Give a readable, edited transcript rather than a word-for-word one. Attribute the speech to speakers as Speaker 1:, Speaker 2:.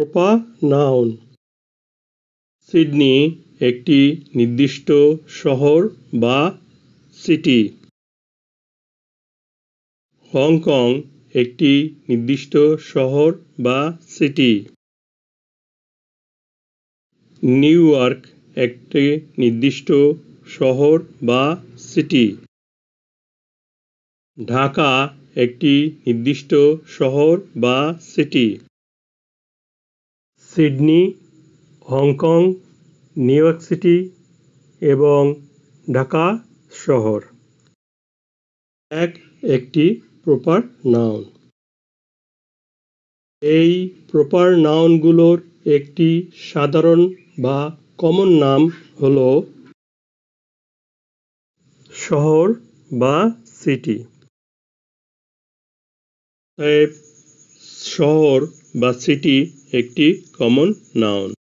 Speaker 1: Proper noun. Sydney একটি নির্দিষ্ট শহর বা সিটি। হংকং একটি নির্দিষ্ট শহর বা সিটি। নিউ ইয়র্ক একটি নির্দিষ্ট শহর বা সিটি। ঢাকা একটি নির্দিষ্ট শহর বা city. Sydney, Hong Kong, new York city এবং ঢাকা শহর একটি প্রপার নাউন। এই প্রপার নাউনগুলোর একটি সাধারণ বা কমন নাম হল শহর বা সিটি। শহর বা সিটি একটি কমন নাউন।